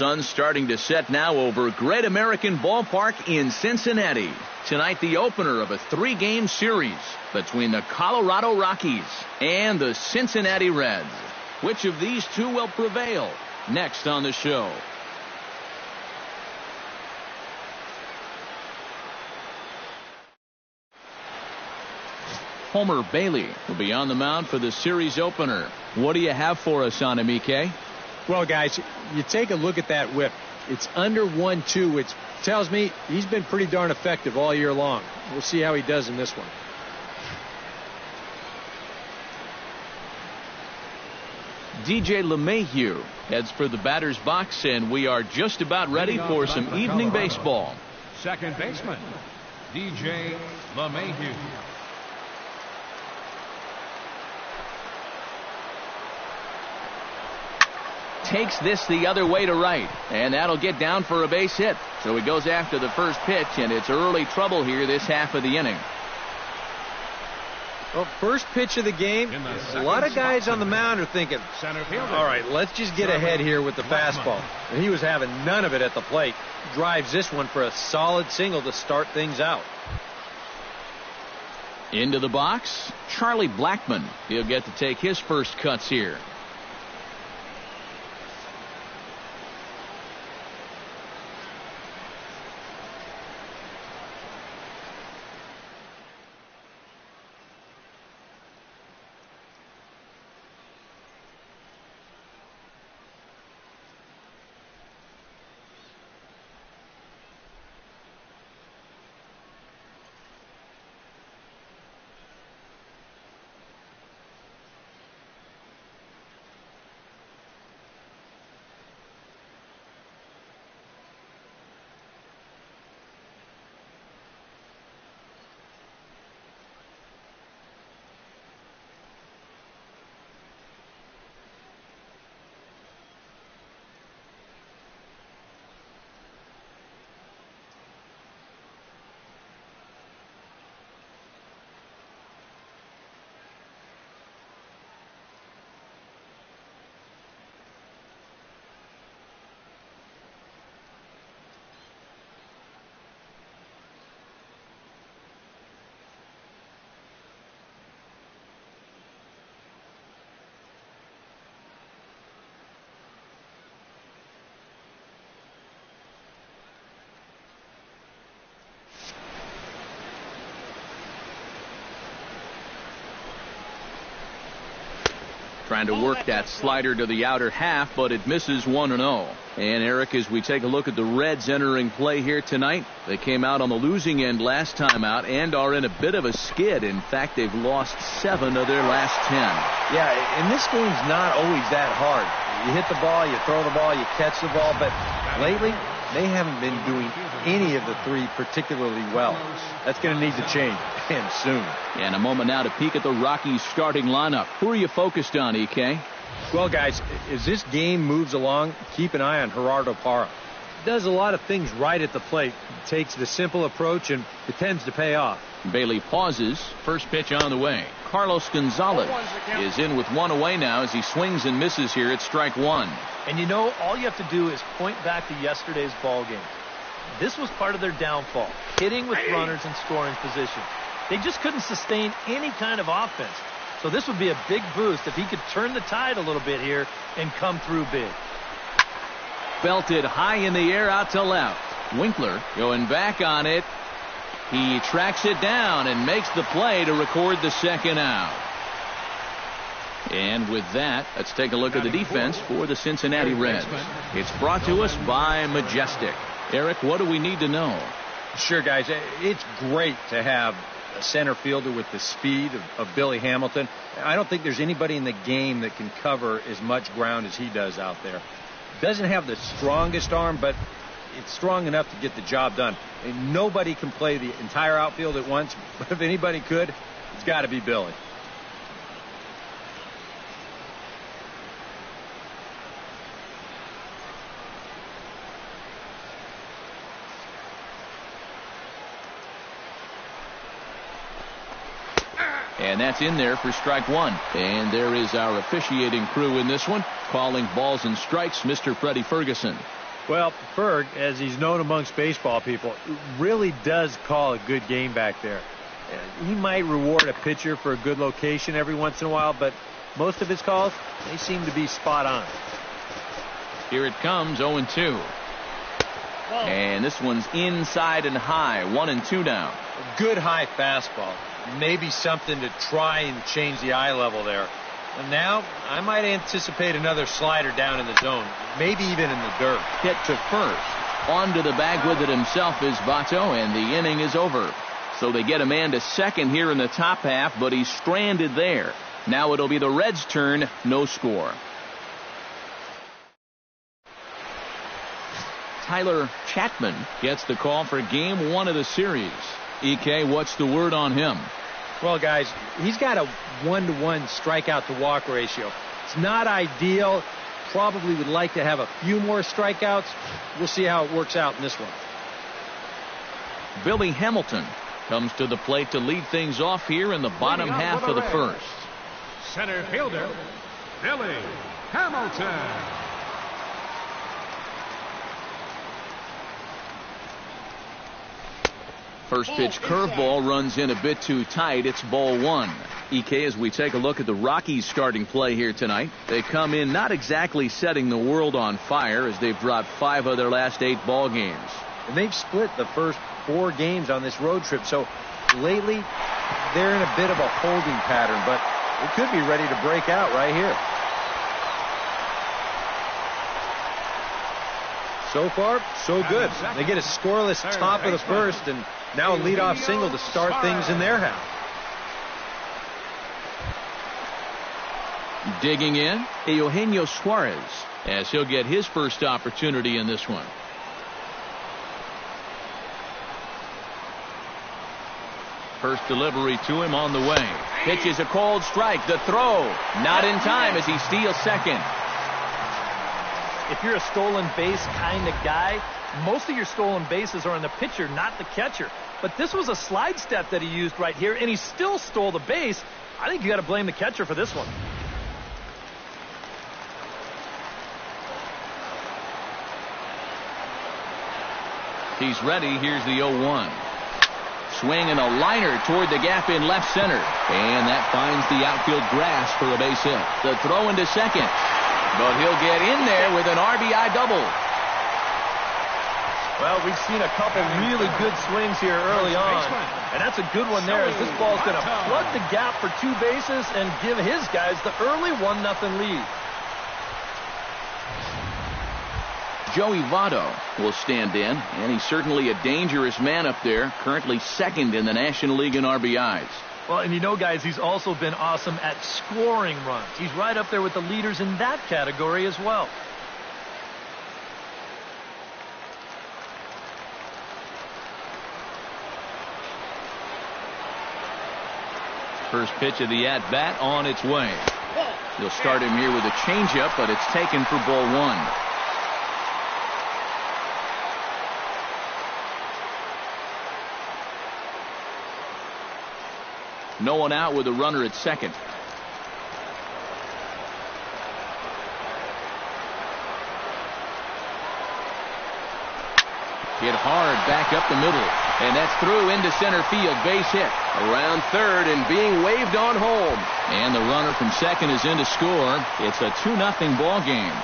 sun's starting to set now over Great American Ballpark in Cincinnati. Tonight, the opener of a 3-game series between the Colorado Rockies and the Cincinnati Reds. Which of these two will prevail? Next on the show. Homer Bailey will be on the mound for the series opener. What do you have for us on him, EK? Well, guys, you take a look at that whip. It's under 1-2, which tells me he's been pretty darn effective all year long. We'll see how he does in this one. DJ LeMahieu heads for the batter's box, and we are just about ready for some evening baseball. Second baseman, DJ LeMahieu. Takes this the other way to right, and that'll get down for a base hit. So he goes after the first pitch, and it's early trouble here this half of the inning. Well, first pitch of the game, a lot of guys on the mound are thinking, all right, let's just get ahead here with the fastball. And he was having none of it at the plate. Drives this one for a solid single to start things out. Into the box, Charlie Blackmon. He'll get to take his first cuts here. Trying to work that slider to the outer half, but it misses 1-0. And Eric, as we take a look at the Reds entering play here tonight, they came out on the losing end last time out and are in a bit of a skid. In fact, they've lost 7 of their last 10. Yeah, and this game's not always that hard. You hit the ball, you throw the ball, you catch the ball, but lately they haven't been doing any of the 3 particularly well. That's going to need to change, and soon. And a moment now to peek at the Rockies starting lineup. Who are you focused on, EK? Well, guys, as this game moves along, keep an eye on Gerardo Parra. Does a lot of things right at the plate. Takes the simple approach, and it tends to pay off. Bailey pauses. First pitch on the way. Carlos Gonzalez is in with 1 away now as he swings and misses here at strike 1. And you know, all you have to do is point back to yesterday's ball game. This was part of their downfall, hitting with runners in scoring position. They just couldn't sustain any kind of offense. So this would be a big boost if he could turn the tide a little bit here and come through big. Belted high in the air out to left. Winkler going back on it. He tracks it down and makes the play to record the second out. And with that, let's take a look at the defense for the Cincinnati Reds. It's brought to us by Majestic. Eric, what do we need to know? Sure, guys. It's great to have a center fielder with the speed of Billy Hamilton. I don't think there's anybody in the game that can cover as much ground as he does out there. Doesn't have the strongest arm, but it's strong enough to get the job done. And nobody can play the entire outfield at once, but if anybody could, it's got to be Billy. And that's in there for strike 1. And there is our officiating crew in this one, calling balls and strikes, Mr. Freddie Ferguson. Well, Ferg, as he's known amongst baseball people, really does call a good game back there. He might reward a pitcher for a good location every once in a while, but most of his calls, they seem to be spot on. Here it comes, 0-2. And this one's inside and high, 1-2 down. A good high fastball. Maybe something to try and change the eye level there. And now I might anticipate another slider down in the zone, maybe even in the dirt. Hit to first. On to the bag with it himself is Votto, and the inning is over. So they get a man to second here in the top half, but he's stranded there. Now it'll be the Reds' turn, no score. Tyler Chapman gets the call for game 1 of the series. EK, what's the word on him? Well, guys, he's got a 1-to-1 strikeout to walk ratio. It's not ideal. Probably would like to have a few more strikeouts. We'll see how it works out in this one. Billy Hamilton comes to the plate to lead things off here in the bottom half of the first. Center fielder, Billy Hamilton. First pitch curveball runs in a bit too tight. It's ball 1. EK, as we take a look at the Rockies starting play here tonight, they come in not exactly setting the world on fire as they've dropped 5 of their last 8 ball games. And they've split the first 4 games on this road trip. So lately, they're in a bit of a holding pattern, but it could be ready to break out right here. So far, so good. They get a scoreless top of the first, and now a leadoff single to start things in their half. Digging in, Eugenio Suarez, as he'll get his first opportunity in this one. First delivery to him on the way. Pitch is a cold strike. The throw, not in time as he steals second. If you're a stolen base kind of guy, most of your stolen bases are on the pitcher, not the catcher. But this was a slide step that he used right here, and he still stole the base. I think you got to blame the catcher for this one. He's ready. Here's the 0-1. Swing and a liner toward the gap in left center. And that finds the outfield grass for a base hit. The throw into second. But he'll get in there with an RBI double. Well, we've seen a couple really good swings here early on. And that's a good one there as this ball's going to flood the gap for 2 bases and give his guys the early 1-0 lead. Joey Votto will stand in, and he's certainly a dangerous man up there, currently second in the National League in RBIs. Well, and you know, guys, he's also been awesome at scoring runs. He's right up there with the leaders in that category as well. First pitch of the at-bat on its way. He'll start him here with a changeup, but it's taken for ball 1. No one out with a runner at second. Hit hard back up the middle. And that's through into center field. Base hit. Around third and being waved on home. And the runner from second is in to score. It's a 2-0 ball game.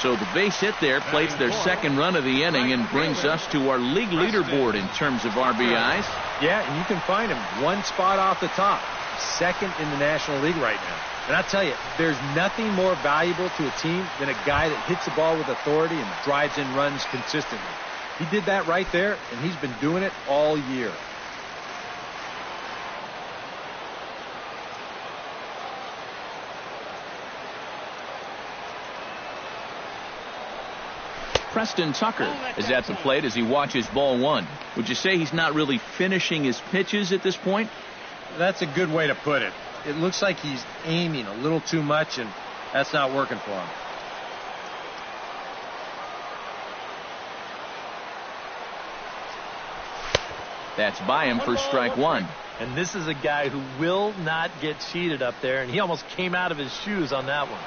So the base hit there plates their second run of the inning and brings us to our league leaderboard in terms of RBIs. Yeah, and you can find him 1 spot off the top. Second in the National League right now. And I'll tell you, there's nothing more valuable to a team than a guy that hits the ball with authority and drives in runs consistently. He did that right there, and he's been doing it all year. Preston Tucker is at the plate as he watches ball 1. Would you say he's not really finishing his pitches at this point? That's a good way to put it. It looks like he's aiming a little too much, and that's not working for him. That's by him for strike 1. And this is a guy who will not get cheated up there, and he almost came out of his shoes on that one.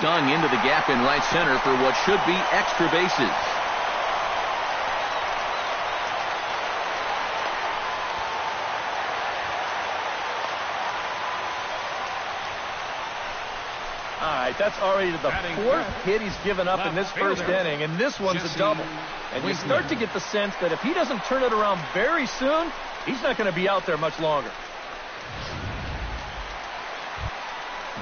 sung into the gap in right center for what should be extra bases. All right, that's already the fourth hit he's given up in this first inning, and this one's a double. And you start to get the sense that if he doesn't turn it around very soon, he's not going to be out there much longer.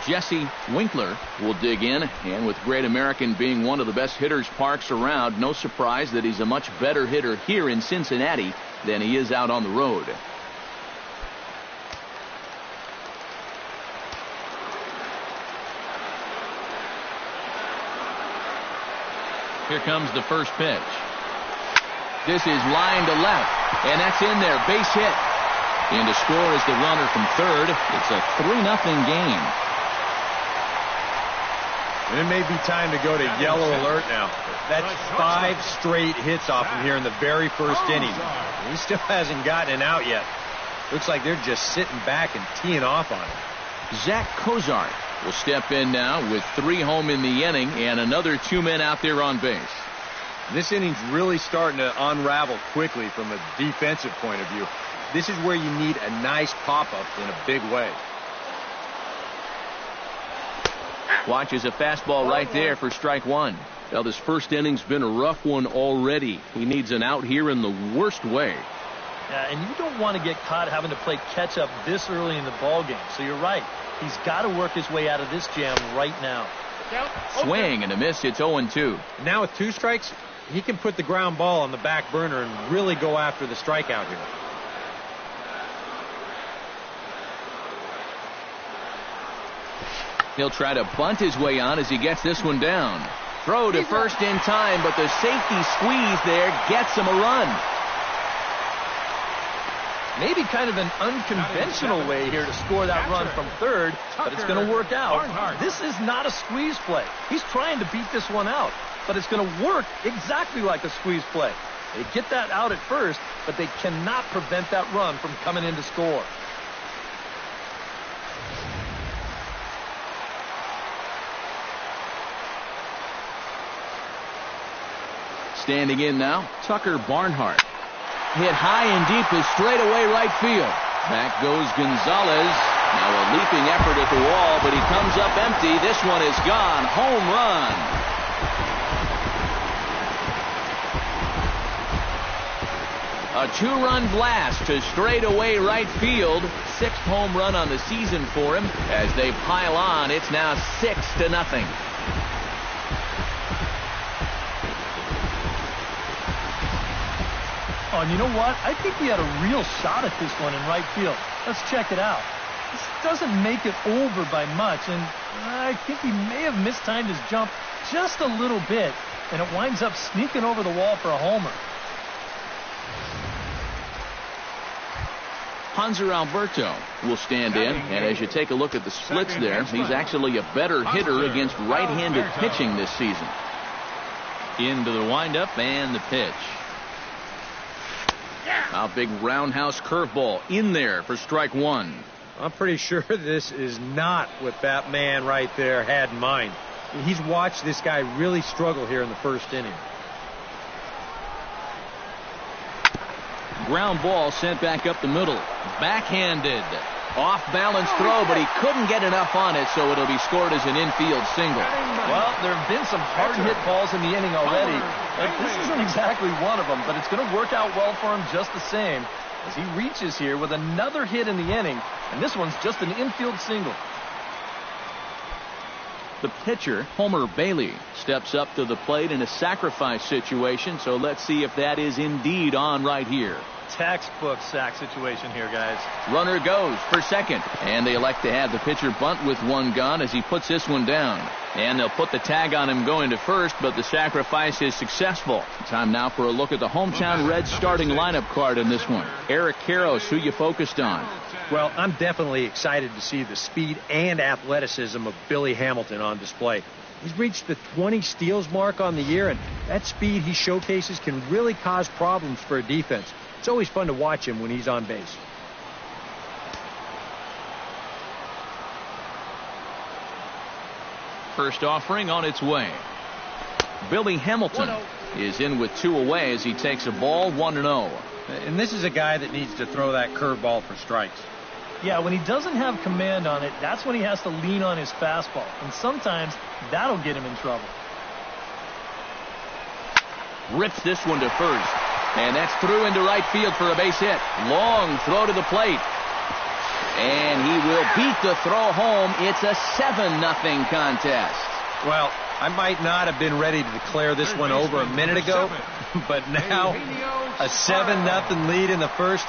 Jesse Winkler will dig in, and with Great American being one of the best hitters parks around, no surprise that he's a much better hitter here in Cincinnati than he is out on the road. Here comes the first pitch. This is line to left, and that's in there, base hit. And to score is the runner from third. It's a 3-0 game. And it may be time to go to yellow alert now. That's 5 straight hits off him here in the very first inning. He still hasn't gotten an out yet. Looks like they're just sitting back and teeing off on him. Zach Cozart will step in now with 3 home in the inning and another 2 men out there on base. This inning's really starting to unravel quickly from a defensive point of view. This is where you need a nice pop-up in a big way. Watches a fastball right there for strike one. Well, this first inning's been a rough one already. He needs an out here in the worst way. And you don't want to get caught having to play catch-up this early in the ballgame. So you're right. He's got to work his way out of this jam right now. Swing and a miss. It's 0-2. Now with 2 strikes, he can put the ground ball on the back burner and really go after the strikeout here. He'll try to bunt his way on as he gets this one down. Throw to first in time, but the safety squeeze there gets him a run. Maybe kind of an unconventional way here to score that run from third, but it's going to work out. This is not a squeeze play. He's trying to beat this one out, but it's going to work exactly like a squeeze play. They get that out at first, but they cannot prevent that run from coming in to score. Standing in now, Tucker Barnhart. Hit high and deep to straightaway right field. Back goes Gonzalez. Now a leaping effort at the wall, but he comes up empty. This one is gone. Home run. A 2-run blast to straightaway right field. 6th home run on the season for him. As they pile on, it's now 6-0. Oh, and you know what? I think he had a real shot at this one in right field. Let's check it out. This doesn't make it over by much, and I think he may have mistimed his jump just a little bit, and it winds up sneaking over the wall for a homer. Hanser Alberto will stand in, and as you take a look at the splits there, he's actually a better hitter against right-handed pitching this season. Into the windup and the pitch. A big roundhouse curveball in there for strike one. I'm pretty sure this is not what that man right there had in mind. He's watched this guy really struggle here in the first inning. Ground ball sent back up the middle. Backhanded. Off-balance throw, but he couldn't get enough on it, so it'll be scored as an infield single. Well, there have been some hard-hit balls in the inning already, but this isn't exactly one of them, but it's going to work out well for him just the same as he reaches here with another hit in the inning, and this one's just an infield single. The pitcher, Homer Bailey, steps up to the plate in a sacrifice situation, so let's see if that is indeed on right here. Textbook sack situation here, guys. Runner goes for second, and they elect to have the pitcher bunt with one gone as he puts this one down. And they'll put the tag on him going to first, but the sacrifice is successful. Time now for a look at the hometown Reds starting lineup card in this one. Eric Karros, who you focused on? Well, I'm definitely excited to see the speed and athleticism of Billy Hamilton on display. He's reached the 20 steals mark on the year, and that speed he showcases can really cause problems for a defense. It's always fun to watch him when he's on base. First offering on its way. Billy Hamilton is in with 2 away as he takes a ball 1-0. And this is a guy that needs to throw that curveball for strikes. Yeah, when he doesn't have command on it, that's when he has to lean on his fastball. And sometimes that'll get him in trouble. Rips this one to first. And that's through into right field for a base hit. Long throw to the plate. And he will beat the throw home. It's a 7-0 contest. Well, I might not have been ready to declare this one over a minute ago, but now a 7-0 lead in the first.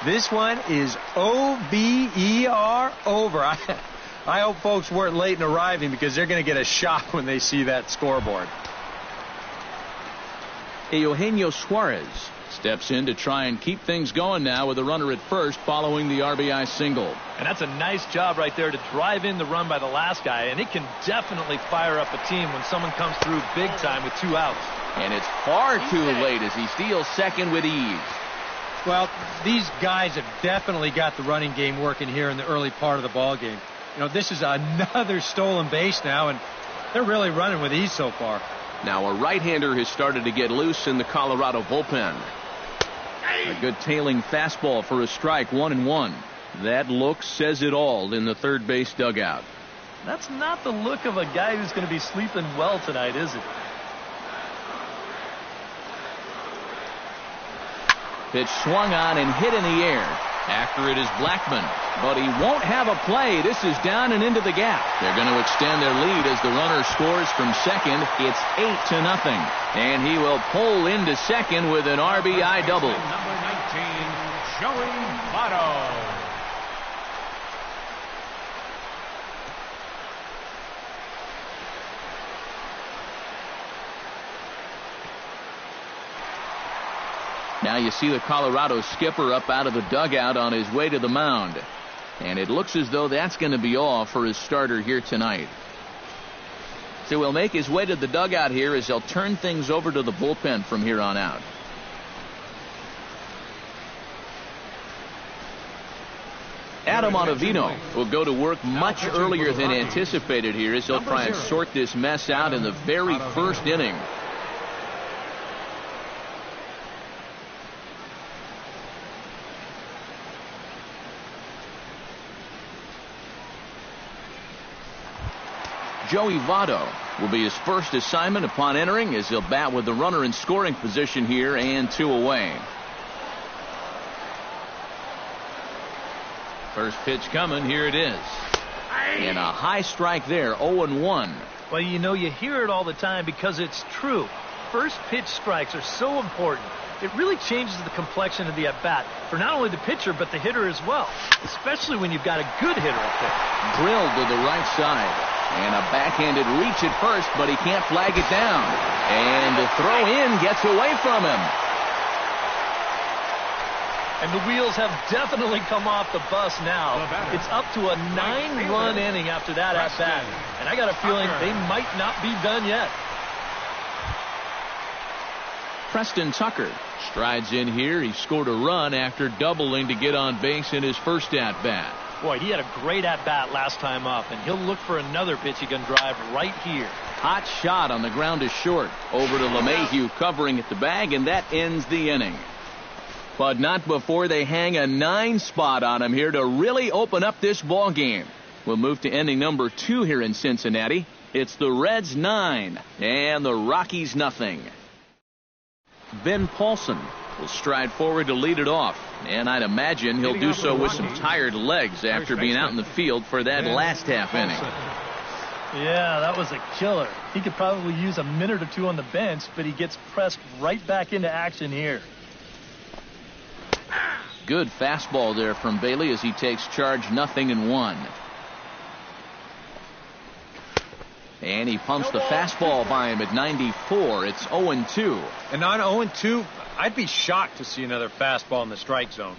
This one is O-V-E-R, over. I hope folks weren't late in arriving because they're going to get a shock when they see that scoreboard. Eugenio Suarez steps in to try and keep things going now with a runner at first following the RBI single. And that's a nice job right there to drive in the run by the last guy. And it can definitely fire up a team when someone comes through big time with 2 outs. And it's far too late as he steals second with ease. Well, these guys have definitely got the running game working here in the early part of the ball game. You know, this is another stolen base now, and they're really running with ease so far. Now a right-hander has started to get loose in the Colorado bullpen. A good tailing fastball for a strike, 1-1. That look says it all in the third base dugout. That's not the look of a guy who's going to be sleeping well tonight, is it? Pitch swung on and hit in the air. After it is Blackmon, but he won't have a play. This is down and into the gap. They're going to extend their lead as the runner scores from second. It's 8-0, and he will pull into second with an RBI double. Number 19, Joey Votto. Now you see the Colorado skipper up out of the dugout on his way to the mound. And it looks as though that's going to be all for his starter here tonight. So he'll make his way to the dugout here as they'll turn things over to the bullpen from here on out. Adam Ottavino will go to work much earlier than anticipated here as he'll try and sort this mess out in the very first inning. Joey Votto will be his first assignment upon entering as he'll bat with the runner in scoring position here and 2 away. First pitch coming. Here it is. And a high strike there. 0-1. Well, you know, you hear it all the time because it's true. First pitch strikes are so important. It really changes the complexion of the at-bat for not only the pitcher but the hitter as well, especially when you've got a good hitter up there. Drilled to the right side. And a backhanded reach at first, but he can't flag it down. And the throw in gets away from him. And the wheels have definitely come off the bus now. It's up to a 9-run inning after that at-bat. And I got a feeling they might not be done yet. Preston Tucker strides in here. He scored a run after doubling to get on base in his first at-bat. Boy, he had a great at-bat last time up, and he'll look for another pitch he can drive right here. Hot shot on the ground is short. Over to LeMahieu covering at the bag, and that ends the inning. But not before they hang a 9 spot on him here to really open up this ball game. We'll move to inning number 2 here in Cincinnati. It's the Reds 9 and the Rockies nothing. Ben Paulson will stride forward to lead it off, and I'd imagine he'll do so with some tired legs after being out in the field for that last half inning. Yeah, that was a killer. He could probably use a minute or 2 on the bench, but he gets pressed right back into action here. Good fastball there from Bailey as he takes charge 0-1. And he pumps the fastball by him at 94. It's 0-2. And on 0-2, I'd be shocked to see another fastball in the strike zone.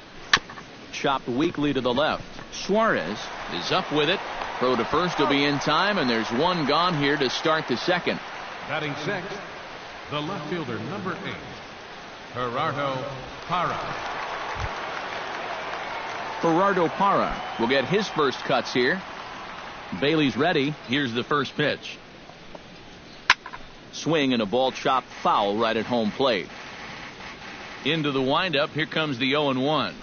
Chopped weakly to the left. Suarez is up with it. Throw to first will be in time, and there's one gone here to start the second. Batting sixth, the left fielder, number 8, Gerardo Parra. Gerardo Parra will get his first cuts here. Bailey's ready. Here's the first pitch. Swing and a ball chopped foul right at home plate. Into the windup. Here comes the 0-1.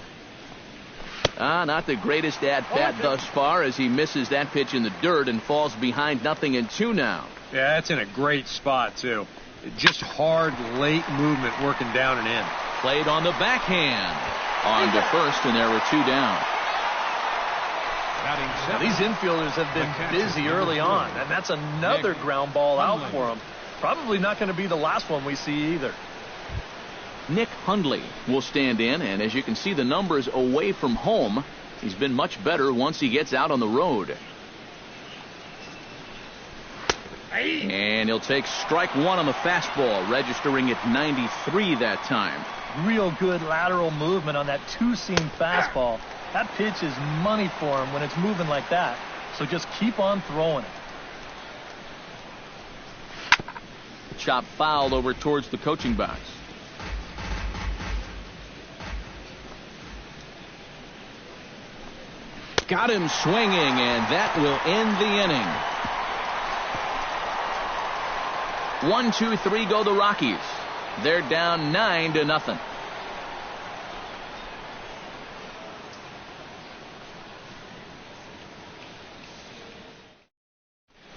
Not the greatest at bat thus far as he misses that pitch in the dirt and falls behind 0-2 now. Yeah, that's in a great spot, too. Just hard, late movement working down and in. Played on the backhand. On to first, and there were 2 down. Now, these infielders have been busy early on, and that's another ground ball out for them. Probably not going to be the last one we see either. Nick Hundley will stand in, and as you can see the numbers away from home, he's been much better once he gets out on the road. And he'll take strike 1 on the fastball, registering at 93 that time. Real good lateral movement on that two-seam fastball. That pitch is money for him when it's moving like that. So just keep on throwing it. Chop fouled over towards the coaching box. Got him swinging, and that will end the inning. 1, 2, 3 go the Rockies. They're down 9-0.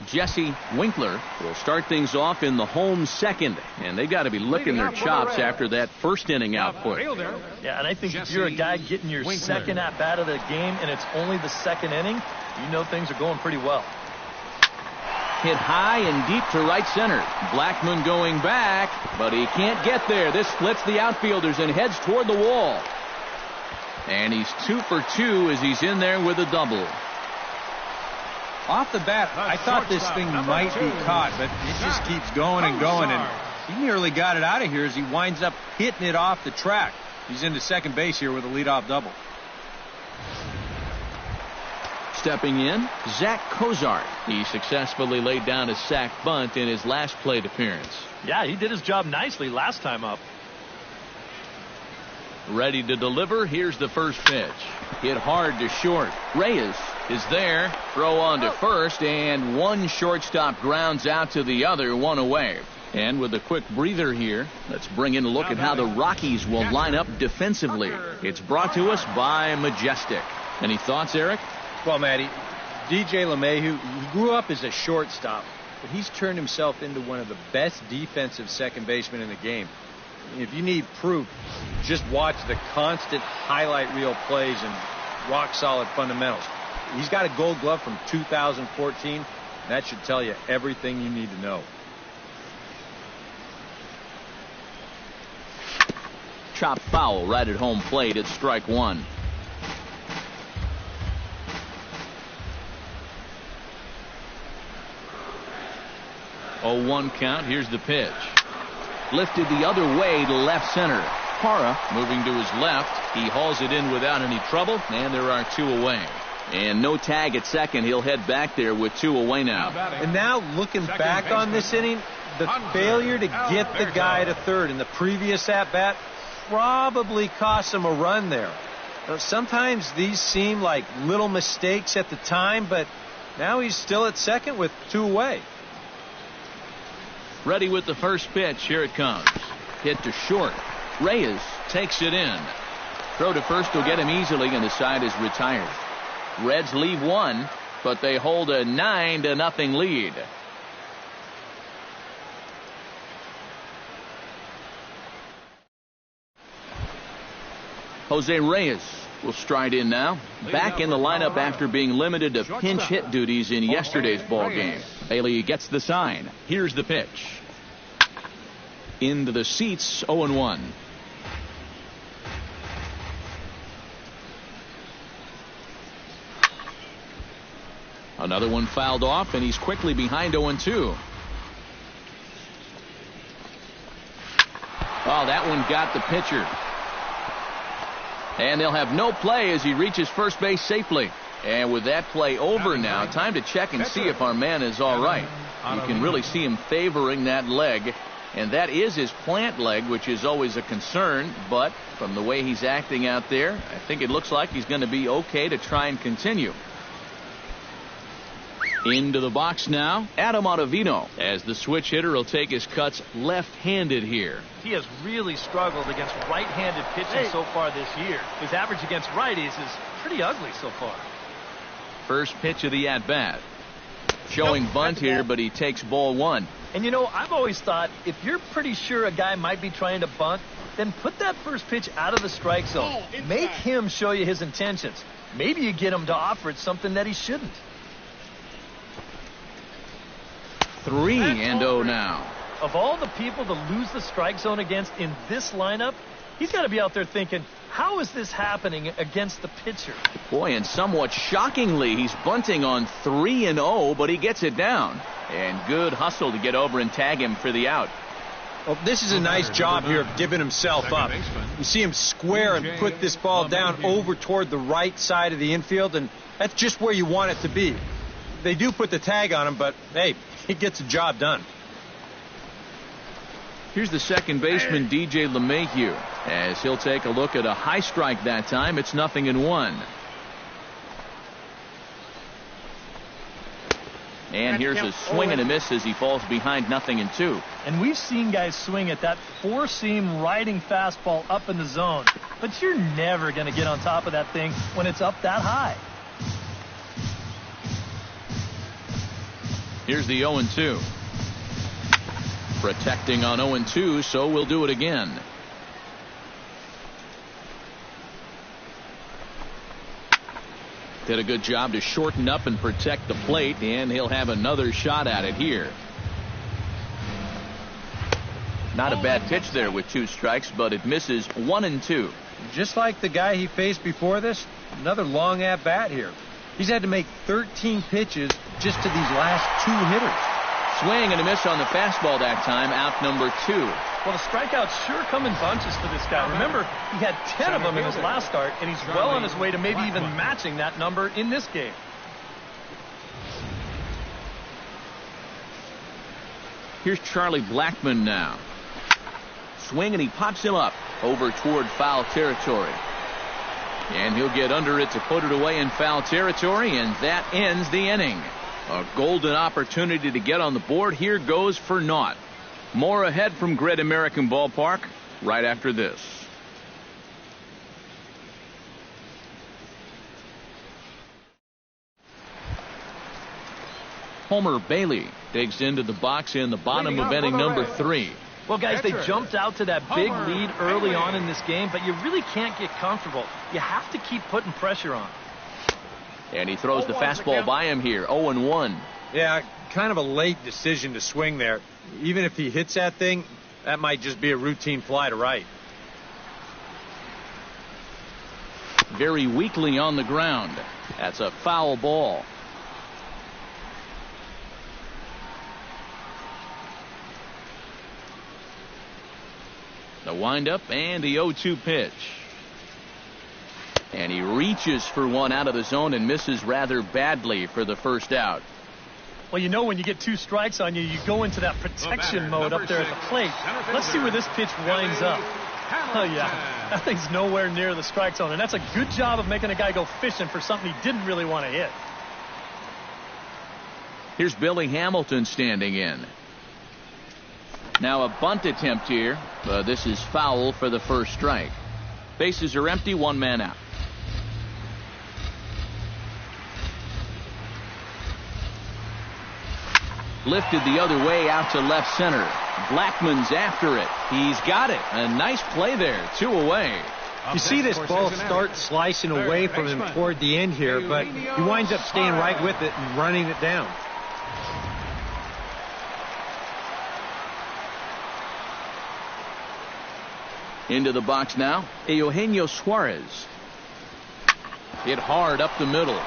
Jesse Winkler will start things off in the home second, and they got to be licking their chops after that first inning output. Yeah, and I think if you're a guy getting your second at bat of the game and it's only the second inning, you know things are going pretty well. Hit high and deep to right center. Blackmon going back, but he can't get there. This splits the outfielders and heads toward the wall. And he's 2 for 2 as he's in there with a double. Off the bat, I thought this thing might be caught, but it just keeps going and going, and he nearly got it out of here as he winds up hitting it off the track. He's into second base here with a leadoff double. Stepping in, Zach Cozart. He successfully laid down a sac bunt in his last plate appearance. Yeah, he did his job nicely last time up. Ready to deliver. Here's the first pitch. Hit hard to short. Reyes is there. Throw on to first, and one shortstop grounds out to the other, 1 away. And with a quick breather here, let's bring in a look at how the Rockies will line up defensively. It's brought to us by Majestic. Any thoughts, Eric? Well, Matty, DJ LeMahieu, he grew up as a shortstop, but he's turned himself into one of the best defensive second basemen in the game. If you need proof, just watch the constant highlight reel plays and rock-solid fundamentals. He's got a gold glove from 2014. That should tell you everything you need to know. Chop foul right at home plate. It's strike 1. Oh, 1 count. Here's the pitch. Lifted the other way to left center. Parra moving to his left. He hauls it in without any trouble, and there are 2 away. And no tag at second. He'll head back there with 2 away now. And now looking back on this inning, the failure to get the guy to third in the previous at-bat probably cost him a run there. Sometimes these seem like little mistakes at the time, but now he's still at second with 2 away. Ready with the first pitch. Here it comes. Hit to short. Reyes takes it in. Throw to first will get him easily, and the side is retired. Reds leave 1, but they hold a 9-0 lead. Jose Reyes will stride in now. Back in the lineup after being limited to pinch hit duties in yesterday's ball game. Bailey gets the sign. Here's the pitch. Into the seats, 0-1. Another one fouled off, and he's quickly behind 0-2. Oh, that one got the pitcher. And they'll have no play as he reaches first base safely. And with that play over now, time to check and see if our man is all right. You can really see him favoring that leg. And that is his plant leg, which is always a concern. But from the way he's acting out there, I think it looks like he's going to be okay to try and continue. Into the box now, Adam Ottavino, as the switch hitter will take his cuts left-handed here. He has really struggled against right-handed pitching so far this year. His average against righties is pretty ugly so far. First pitch of the at-bat. Showing bunt here, but he takes ball one. And you know, I've always thought if you're pretty sure a guy might be trying to bunt, then put that first pitch out of the strike zone. Make him show you his intentions. Maybe you get him to offer it something that he shouldn't. 3-0 now. Of all the people to lose the strike zone against in this lineup, he's got to be out there thinking, how is this happening against the pitcher? Boy, and somewhat shockingly, he's bunting on 3-0, but he gets it down. And good hustle to get over and tag him for the out. Well, this is a nice job here of giving himself up. You see him square and put this ball down over toward the right side of the infield, and that's just where you want it to be. They do put the tag on him, but, hey, he gets the job done. Here's the second baseman, DJ LeMahieu, as he'll take a look at a high strike that time. It's 0-1. And here's a swing and a miss as he falls behind 0-2. And we've seen guys swing at that four-seam riding fastball up in the zone. But you're never going to get on top of that thing when it's up that high. Here's the 0-2. Protecting on 0-2, so we'll do it again. Did a good job to shorten up and protect the plate, and he'll have another shot at it here. Not a bad pitch there with 2 strikes, but it misses 1-2. Just like the guy he faced before this, another long at-bat here. He's had to make 13 pitches just to these last 2 hitters. Swing and a miss on the fastball that time, out number 2. Well, the strikeouts sure come in bunches for this guy. Remember, he had 10 of them in his last start, and he's well on his way to maybe even matching that number in this game. Here's Charlie Blackmon now. Swing, and he pops him up over toward foul territory. And he'll get under it to put it away in foul territory, and that ends the inning. A golden opportunity to get on the board here goes for naught. More ahead from Great American Ballpark right after this. Homer Bailey digs into the box in the bottom of inning number 3. Well, guys, they jumped out to that big lead early on in this game, but you really can't get comfortable. You have to keep putting pressure on. And he throws the fastball by him here, 0-1. Yeah, kind of a late decision to swing there. Even if he hits that thing, that might just be a routine fly to right. Very weakly on the ground. That's a foul ball. The windup and the 0-2 pitch. And he reaches for one out of the zone and misses rather badly for the first out. Well, you know, when you get 2 strikes on you, you go into that protection mode up there at the plate. Let's see where this pitch winds up. Oh, yeah, that thing's nowhere near the strike zone, and that's a good job of making a guy go fishing for something he didn't really want to hit. Here's Billy Hamilton standing in. Now a bunt attempt here. This is foul for the first strike. Bases are empty, 1 man out. Lifted the other way out to left center. Blackmon's after it. He's got it. A nice play there. 2 away. You see this ball start slicing away from him toward the end here, but he winds up staying right with it and running it down. Into the box now, Eugenio Suarez. Hit hard up the middle.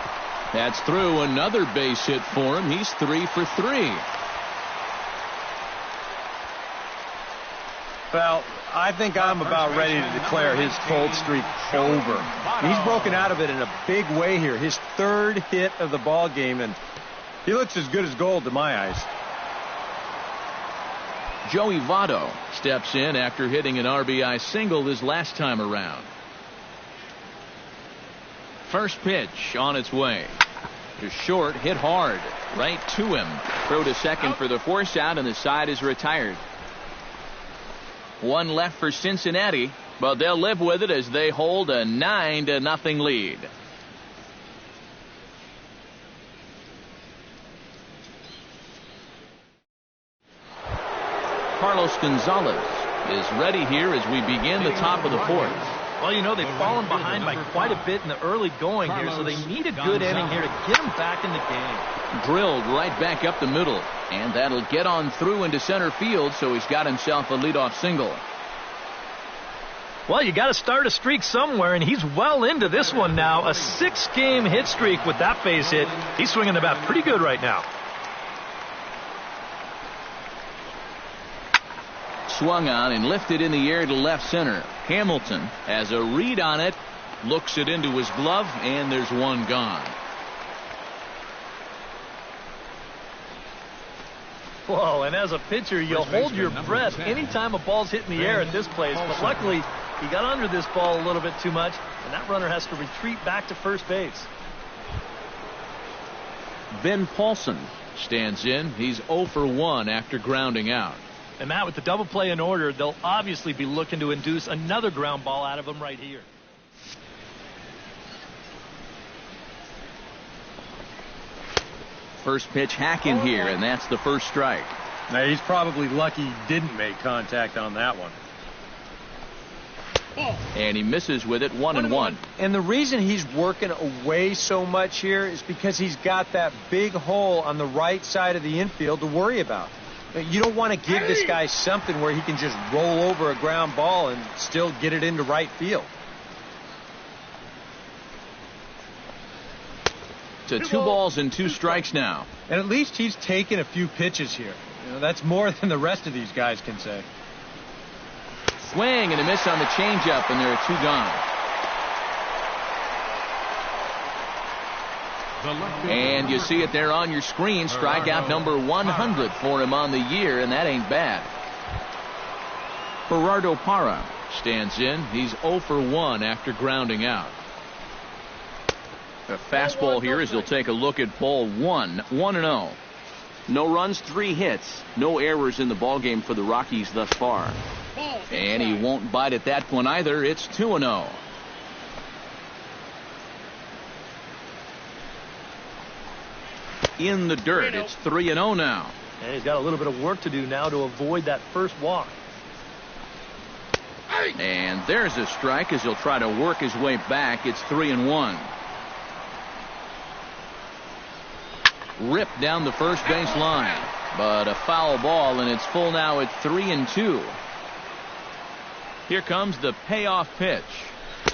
That's through. Another base hit for him. He's 3 for 3. Well, I think I'm about ready to declare his cold streak over. He's broken out of it in a big way here. His 3rd hit of the ball game, and he looks as good as gold to my eyes. Joey Votto steps in after hitting an RBI single his last time around. First pitch on its way. To short, hit hard. Right to him. Throw to second for the force out, and the side is retired. One left for Cincinnati, but they'll live with it as they hold a 9-0 lead. Carlos Gonzalez is ready here as we begin the top of the fourth. Well, you know, they've fallen behind by quite a bit in the early going here, so they need a good inning here to get them back in the game. Drilled right back up the middle, and that'll get on through into center field, so he's got himself a leadoff single. Well, you got to start a streak somewhere, and he's well into this one now. A 6-game hit streak with that base hit. He's swinging the bat pretty good right now. Swung on and lifted in the air to left center. Hamilton has a read on it, looks it into his glove, and there's one gone. Whoa, and as a pitcher, you'll hold your breath anytime a ball's hit in the air at this place, but luckily he got under this ball a little bit too much, and that runner has to retreat back to first base. Ben Paulson stands in. He's 0 for 1 after grounding out. And Matt, with the double play in order, they'll obviously be looking to induce another ground ball out of him right here. First pitch hacking here, and that's the first strike. Now, he's probably lucky he didn't make contact on that one. And he misses with it, 1-1. And the reason he's working away so much here is because he's got that big hole on the right side of the infield to worry about. You don't want to give this guy something where he can just roll over a ground ball and still get it into right field. To 2 balls and 2 strikes now. And at least he's taken a few pitches here. You know, that's more than the rest of these guys can say. Swing and a miss on the changeup, and there are 2 gone. And you see it there on your screen. Strikeout number 100 for him on the year, and that ain't bad. Gerardo Parra stands in. He's 0 for 1 after grounding out. A fastball here as he'll take a look at ball 1. 1-0. No runs, 3 hits. No errors in the ballgame for the Rockies thus far. And he won't bite at that one either. It's 2-0. In the dirt. It's 3-0 now. And he's got a little bit of work to do now to avoid that first walk. And there's a strike as he'll try to work his way back. It's 3-1. Ripped down the first base line, but a foul ball, and it's full now at 3-2. Here comes the payoff pitch.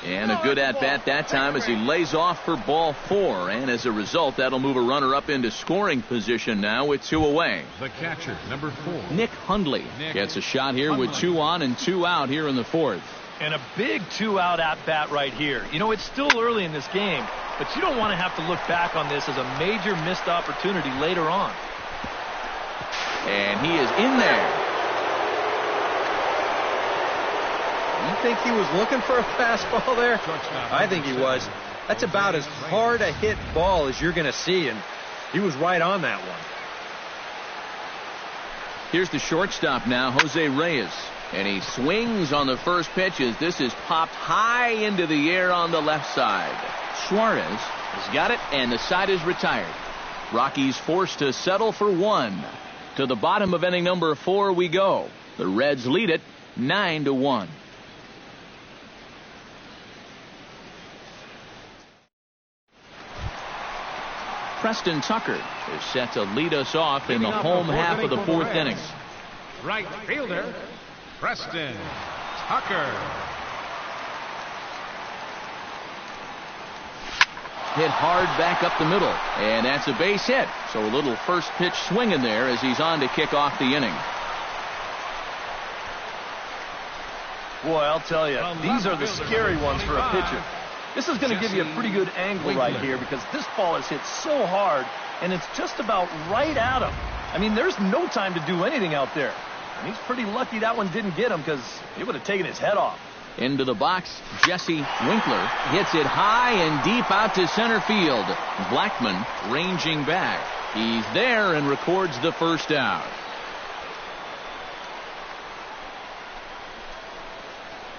And a good at-bat that time as he lays off for ball 4. And as a result, that'll move a runner up into scoring position now with 2 away. The catcher, number 4. Nick Hundley gets a shot here with 2 on and 2 out here in the 4th. And a big 2-out at-bat right here. You know, it's still early in this game, but you don't want to have to look back on this as a major missed opportunity later on. And he is in there. You think he was looking for a fastball there? I think he was. That's about as hard a hit ball as you're going to see, and he was right on that one. Here's the shortstop now, Jose Reyes. And he swings on the first pitch as this is popped high into the air on the left side. Suarez has got it, and the side is retired. Rockies forced to settle for 1. To the bottom of inning number 4 we go. The Reds lead it 9-1. Preston Tucker is set to lead us off in the home half of the 4th inning. Right fielder, Preston Tucker. Hit hard back up the middle, and that's a base hit. So a little first pitch swing in there as he's on to kick off the inning. Boy, I'll tell you, these are the scary ones for a pitcher. This is going to give you a pretty good angle right here because this ball is hit so hard, and it's just about right at him. I mean, there's no time to do anything out there. And he's pretty lucky that one didn't get him because it would have taken his head off. Into the box, Jesse Winkler hits it high and deep out to center field. Blackmon ranging back. He's there and records the first out.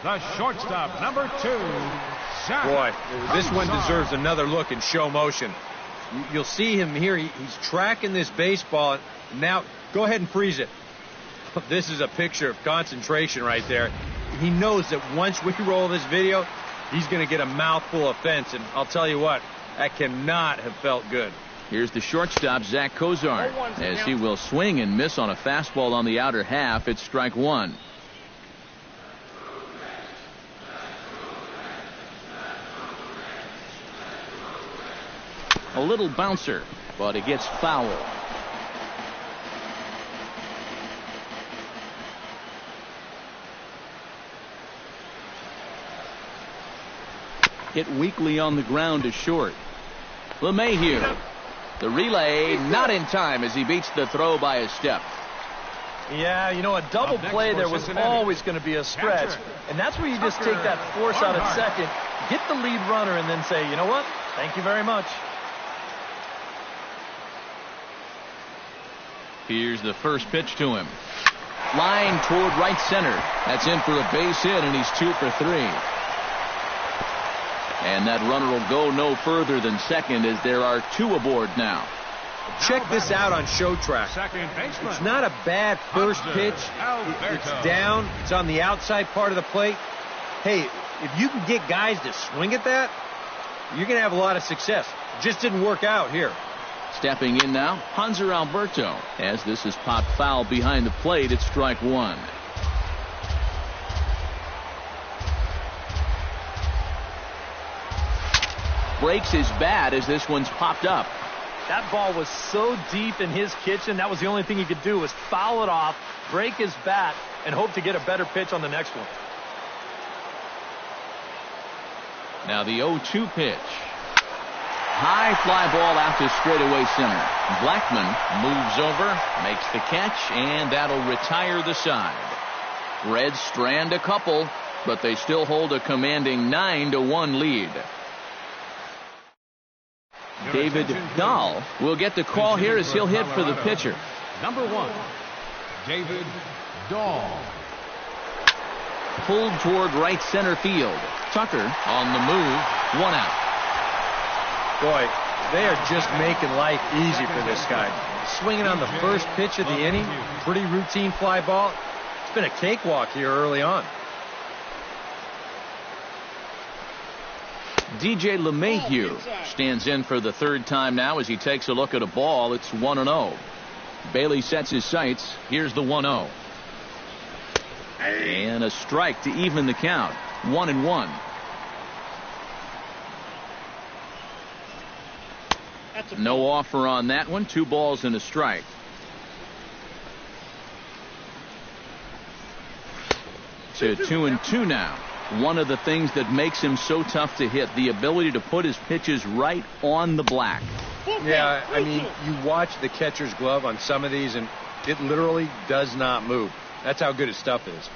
The shortstop, number 2, Zach. Boy, this one deserves another look in show motion. You'll see him here. He's tracking this baseball. Now, go ahead and freeze it. This is a picture of concentration right there. He knows that once we roll this video, he's going to get a mouthful of fence. And I'll tell you what, that cannot have felt good. Here's the shortstop, Zach Cozart, as he will swing and miss on a fastball on the outer half. It's strike one. A little bouncer, but it gets foul. Hit weakly on the ground to short. LeMahieu. The relay not in time as he beats the throw by a step. Yeah, you know, a double play there was always going to be a stretch. And that's where you just take that force out at second, get the lead runner, and then say, you know what? Thank you very much. Here's the first pitch to him. Line toward right center. That's in for a base hit, and he's 2 for 3. And that runner will go no further than second as there are 2 aboard now. Check this out on Show Track. It's not a bad first pitch. It's down. It's on the outside part of the plate. Hey, if you can get guys to swing at that, you're going to have a lot of success. Just didn't work out here. Stepping in now, Hanser Alberto. As this is popped foul behind the plate, it's strike one. Breaks his bat as this one's popped up. That ball was so deep in his kitchen, that was the only thing he could do was foul it off, break his bat, and hope to get a better pitch on the next one. Now the 0-2 pitch. High fly ball out to straightaway center. Blackmon moves over, makes the catch, and that'll retire the side. Reds strand a couple, but they still hold a commanding 9-1 lead. David Dahl will get the call here as he'll hit for the pitcher. Number 1, David Dahl. Pulled toward right center field. Tucker on the move. 1 out. Boy, they are just making life easy for this guy. Swinging on the first pitch of the inning. Pretty routine fly ball. It's been a cakewalk here early on. DJ LeMahieu stands in for the third time now as he takes a look at a ball. It's 1-0. Bailey sets his sights. Here's the 1-0. And a strike to even the count. 1-1. No offer on that one. 2 balls and a strike. To 2-2 now. One of the things that makes him so tough to hit, the ability to put his pitches right on the black. Yeah, I mean, you watch the catcher's glove on some of these, and it literally does not move. That's how good his stuff is.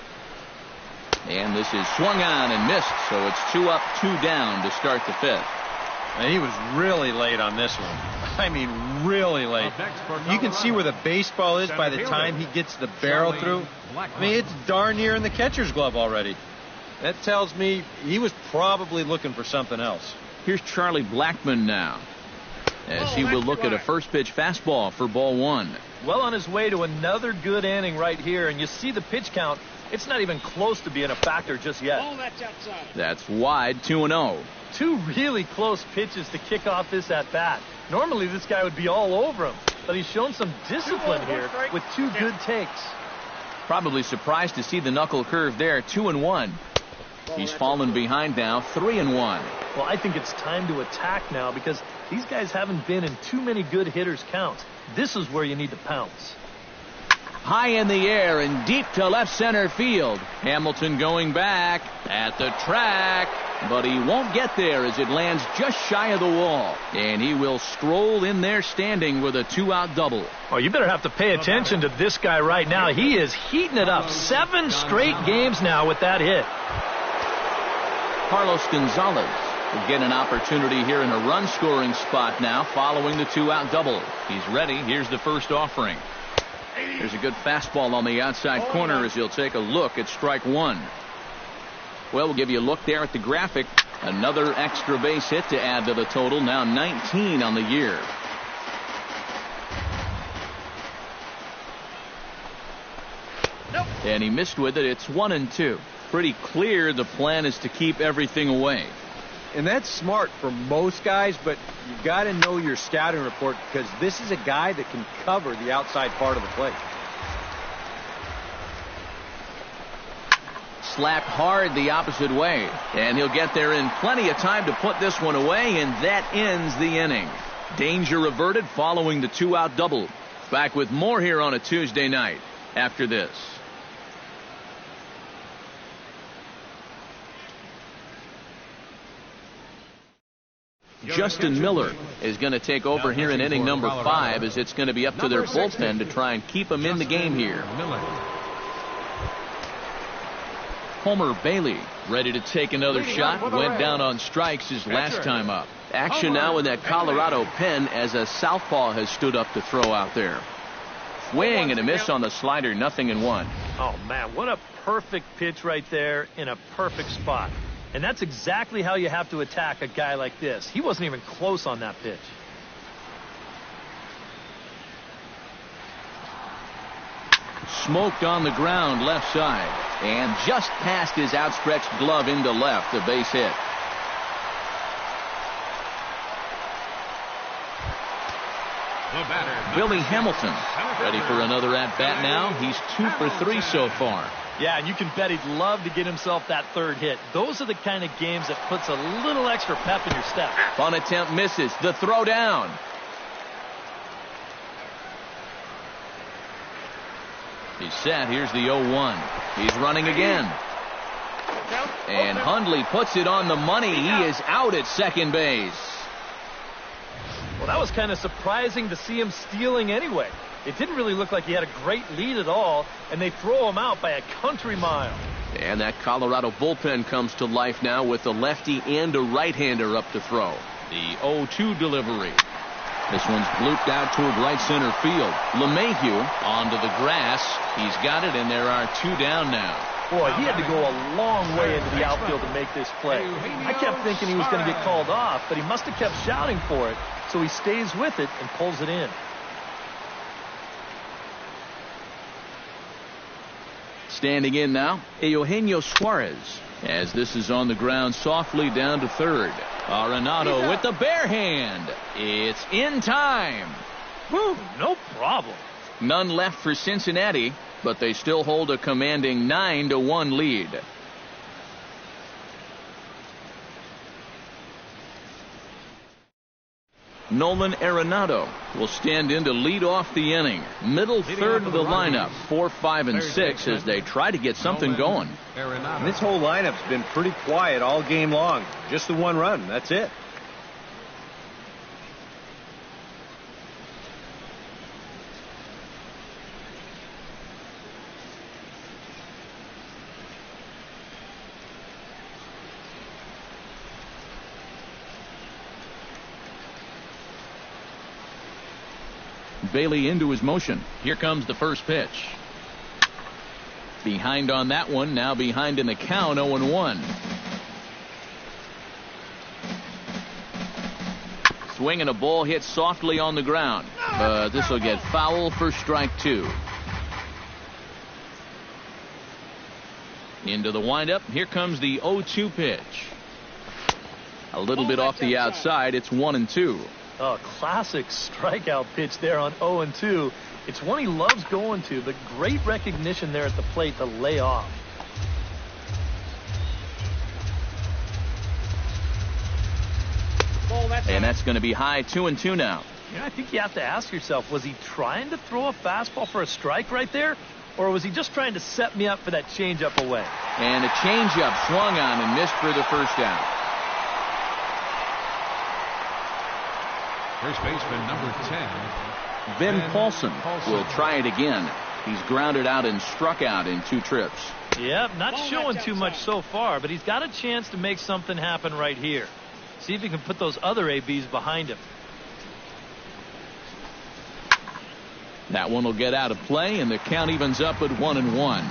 And this is swung on and missed, so it's 2 up, 2 down to start the 5th. And he was really late on this one. I mean, really late. You can see where the baseball is by the time he gets the barrel through. I mean, it's darn near in the catcher's glove already. That tells me he was probably looking for something else. Here's Charlie Blackmon now, as he will look at a first pitch fastball for ball 1. Well on his way to another good inning right here, and you see the pitch count. It's not even close to being a factor just yet. That's wide. 2-0. 2 really close pitches to kick off this at-bat. Normally this guy would be all over him, but he's shown some discipline here with 2 good takes. Probably surprised to see the knuckle curve there. 2-1. He's fallen behind now. 3-1. Well, I think it's time to attack now because these guys haven't been in too many good hitters' counts. This is where you need to pounce. High in the air and deep to left center field. Hamilton going back at the track, but he won't get there as it lands just shy of the wall. And he will stroll in there standing with a 2-out double. Oh, you better have to pay attention to this guy right now. He is heating it up. 7 straight games now with that hit. Carlos Gonzalez will get an opportunity here in a run-scoring spot now following the two-out double. He's ready. Here's the first offering. There's a good fastball on the outside corner as he'll take a look at strike one. Well, we'll give you a look there at the graphic. Another extra base hit to add to the total. Now 19 on the year. And he missed with it. It's 1-2. Pretty clear the plan is to keep everything away. And that's smart for most guys, but you got to know your scouting report because this is a guy that can cover the outside part of the plate. Slapped hard the opposite way, and he'll get there in plenty of time to put this one away, and that ends the inning. Danger averted following the two-out double. Back with more here on a Tuesday night after this. Justin Miller is going to take over here in inning number 5 as it's going to be up to their bullpen to try and keep him in the game here. Homer Bailey ready to take another shot. Went down on strikes his last time up. Action now in that Colorado pen as a southpaw has stood up to throw out there. Swing and a miss on the slider. 0-1. Oh, man, what a perfect pitch right there in a perfect spot. And that's exactly how you have to attack a guy like this. He wasn't even close on that pitch. Smoked on the ground left side. And just past his outstretched glove into left. A base hit. Billy Hamilton ready for another at-bat now. He's 2 for 3 so far. Yeah, and you can bet he'd love to get himself that third hit. Those are the kind of games that puts a little extra pep in your step. Bunt attempt misses. The throw down. He's set. Here's the 0-1. He's running again. And Hundley puts it on the money. He is out at second base. Well, that was kind of surprising to see him stealing anyway. It didn't really look like he had a great lead at all, and they throw him out by a country mile. And that Colorado bullpen comes to life now with a lefty and a right-hander up to throw. The 0-2 delivery. This one's blooped out toward right center field. LeMahieu onto the grass. He's got it, and there are 2 down now. Boy, he had to go a long way into the outfield to make this play. I kept thinking he was going to get called off, but he must have kept shouting for it, so he stays with it and pulls it in. Standing in now, Eugenio Suarez, as this is on the ground softly down to third. Arenado with the bare hand. It's in time. Woo, no problem. None left for Cincinnati, but they still hold a commanding 9-1 lead. Nolan Arenado will stand in to lead off the inning. Middle third of the lineup, 4, 5, and 6 as they try to get something going. And this whole lineup's been pretty quiet all game long. Just the one run. That's it. Bailey into his motion. Here comes the first pitch. Behind on that one. Now behind in the count. 0-1. Swing and a ball hit softly on the ground. But this will get foul for strike 2. Into the windup. Here comes the 0-2 pitch. A little bit off the outside. It's 1-2. Oh, classic strikeout pitch there on 0-2. It's one he loves going to, but great recognition there at the plate to lay off. And that's going to be high. 2-2 now. Yeah, I think you have to ask yourself, was he trying to throw a fastball for a strike right there? Or was he just trying to set me up for that changeup away? And a changeup swung on and missed for the first out. First baseman number 10. Ben Paulson will try it again. He's grounded out and struck out in 2 trips. Yep, not showing too much so far, but he's got a chance to make something happen right here. See if he can put those other ABs behind him. That one will get out of play, and the count evens up at 1-1.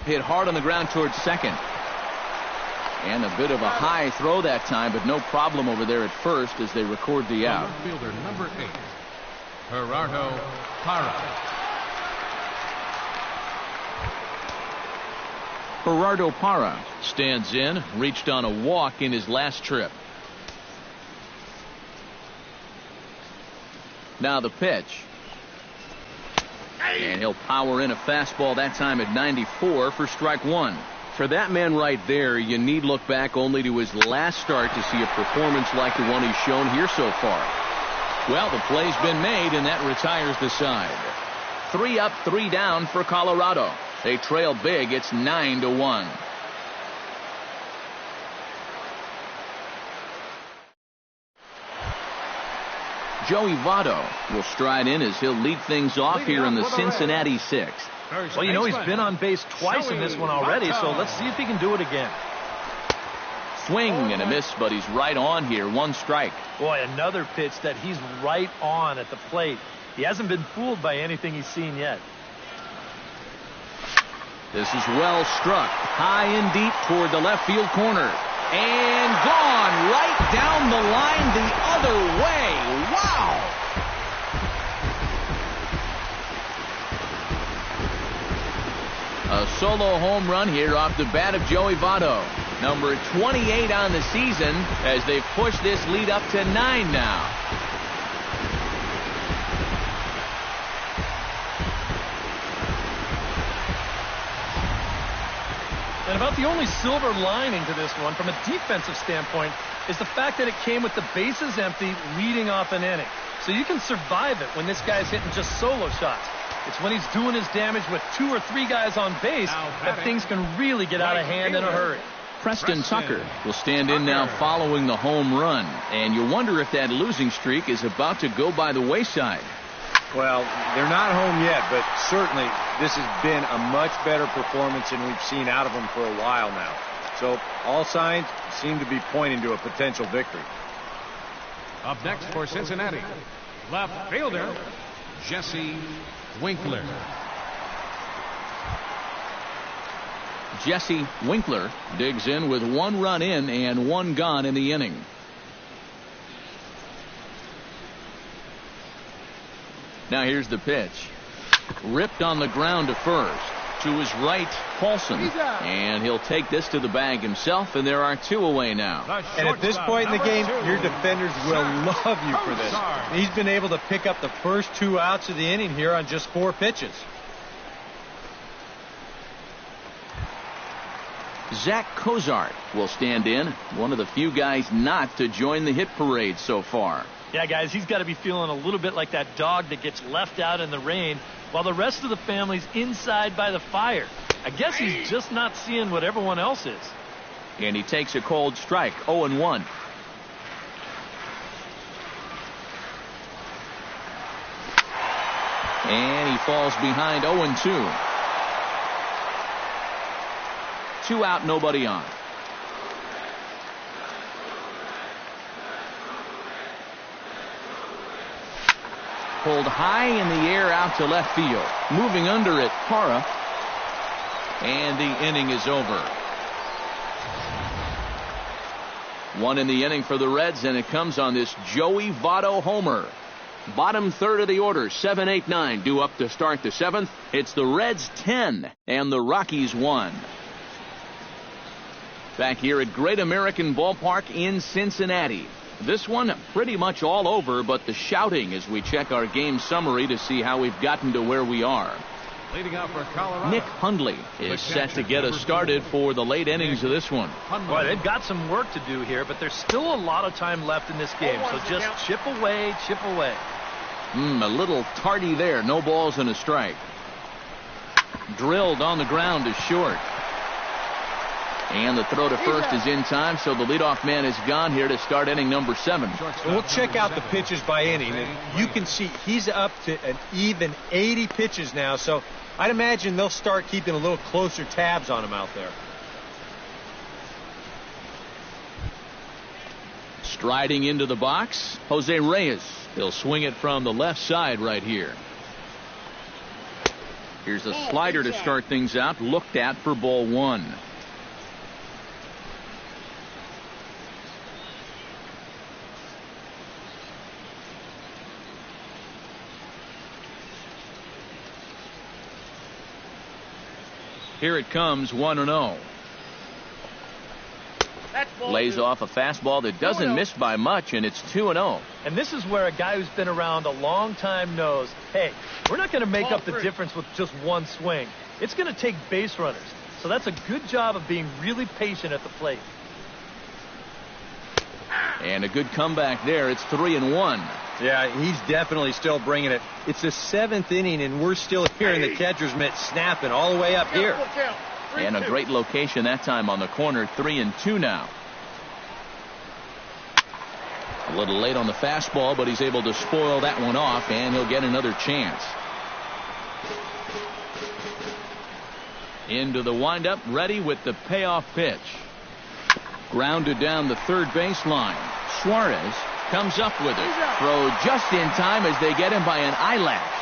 Hit hard on the ground towards second. And a bit of a high throw that time, but no problem over there at first as they record the out. Fielder number 8, Gerardo Parra. Gerardo Parra stands in, reached on a walk in his last trip. Now the pitch. And he'll power in a fastball that time at 94 for strike 1. For that man right there, you need look back only to his last start to see a performance like the one he's shown here so far. Well, the play's been made, and that retires the side. 3 up, 3 down for Colorado. They trail big. It's 9-1. Joey Votto will stride in as he'll lead things off here in the Cincinnati 6th. Well, you know, he's been on base twice in this one already, so let's see if he can do it again. Swing and a miss, but he's right on here. 1 strike. Boy, another pitch that he's right on at the plate. He hasn't been fooled by anything he's seen yet. This is well struck. High and deep toward the left field corner. And gone right down the line the other way. Wow! A solo home run here off the bat of Joey Votto. Number 28 on the season as they've pushed this lead up to 9 now. And about the only silver lining to this one from a defensive standpoint is the fact that it came with the bases empty leading off an inning. So you can survive it when this guy's hitting just solo shots. It's when he's doing his damage with 2 or 3 guys on base that things can really get out of hand in a hurry. Preston Tucker will stand in now following the home run. And you wonder if that losing streak is about to go by the wayside. Well, they're not home yet, but certainly this has been a much better performance than we've seen out of them for a while now. So all signs seem to be pointing to a potential victory. Up next for Cincinnati, left fielder Jesse Winkler. Jesse Winkler digs in with 1 run in and 1 gone in the inning. Now here's the pitch. Ripped on the ground to first. To his right, Paulson. And he'll take this to the bag himself, and there are 2 away now. And at this point in the game, your defenders will love you for this. He's been able to pick up the first 2 outs of the inning here on just 4 pitches. Zach Cozart will stand in, one of the few guys not to join the hit parade so far. Yeah, guys, he's got to be feeling a little bit like that dog that gets left out in the rain while the rest of the family's inside by the fire. I guess he's just not seeing what everyone else is. And he takes a cold strike, 0-1. And he falls behind 0-2. 2 out, nobody on. Pulled high in the air out to left field. Moving under it, Parra. And the inning is over. 1 in the inning for the Reds, and it comes on this Joey Votto homer. Bottom third of the order, 7, 8, 9 due up to start the 7th. It's the Reds 10 and the Rockies 1. Back here at Great American Ballpark in Cincinnati. This one pretty much all over, but the shouting as we check our game summary to see how we've gotten to where we are. Leading out for Colorado, Nick Hundley is set to get us started for the late innings of this one. Well, they've got some work to do here, but there's still a lot of time left in this game, so just chip away, chip away. A little tardy there. No balls and a strike. Drilled on the ground is short. And the throw to first is in time, so the leadoff man is gone here to start inning number 7. We'll check out the pitches by inning, and you can see he's up to an even 80 pitches now, so I'd imagine they'll start keeping a little closer tabs on him out there. Striding into the box, Jose Reyes. He'll swing it from the left side right here. Here's a slider to start things out, looked at for ball 1. Here it comes, 1-0. Lays off a fastball that doesn't miss by much, and it's 2-0. And this is where a guy who's been around a long time knows, hey, we're not going to make up the difference with just one swing. It's going to take base runners. So that's a good job of being really patient at the plate. And a good comeback there. It's 3-1. Yeah, he's definitely still bringing it. It's the 7th inning, and we're still hearing the catcher's mitt snapping all the way up here. And a great location that time on the corner. 3-2 now. A little late on the fastball, but he's able to spoil that one off, and he'll get another chance. Into the windup, ready with the payoff pitch. Grounded down the third baseline. Suarez comes up with it. Throw just in time as they get him by an eyelash.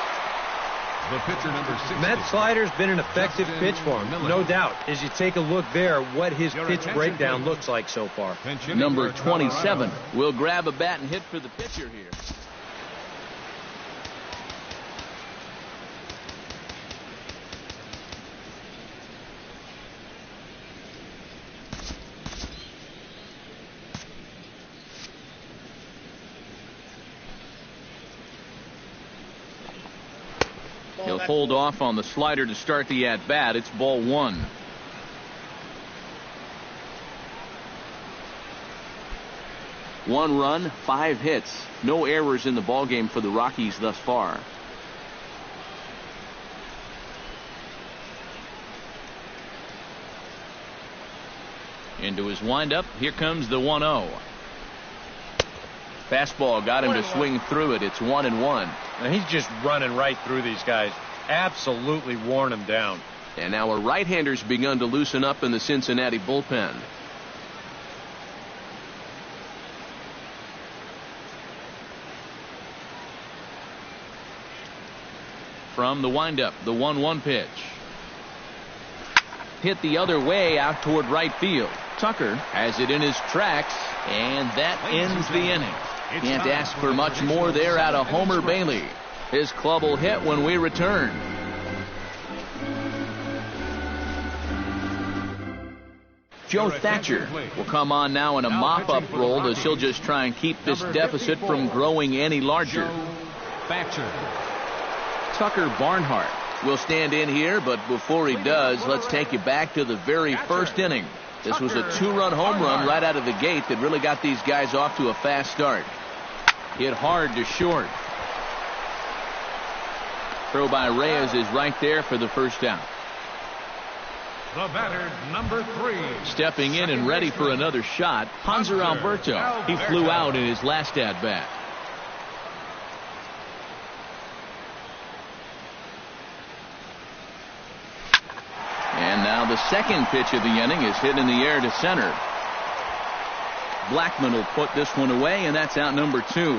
The pitcher number 6. That slider's been an effective pitch for him, no doubt. As you take a look there, what his pitch breakdown looks like so far. Number 27 will grab a bat and hit for the pitcher here. He'll hold off on the slider to start the at-bat. It's ball 1. One run, 5 hits. No errors in the ballgame for the Rockies thus far. Into his windup. Here comes the 1-0. Fastball got him to swing through it. It's 1-1. And he's just running right through these guys. Absolutely worn them down. And now a right-hander's begun to loosen up in the Cincinnati bullpen. From the windup, the 1-1 pitch. Hit the other way out toward right field. Tucker has it in his tracks, and that ends the inning. Can't ask for much more there out of Homer Bailey. His club will hit when we return. Joe Thatcher will come on now in a mop-up role as he'll just try and keep this deficit from growing any larger. Thatcher. Tucker Barnhart will stand in here, but before he does, let's take you back to the very first inning. This was a 2-run home run right out of the gate that really got these guys off to a fast start. Hit hard to short. Throw by Reyes is right there for the first out. The batter, number 3. Stepping in and ready for another shot, Hanser Alberto. He flew out in his last at-bat. And now the second pitch of the inning is hit in the air to center. Blackman will put this one away, and that's out number 2.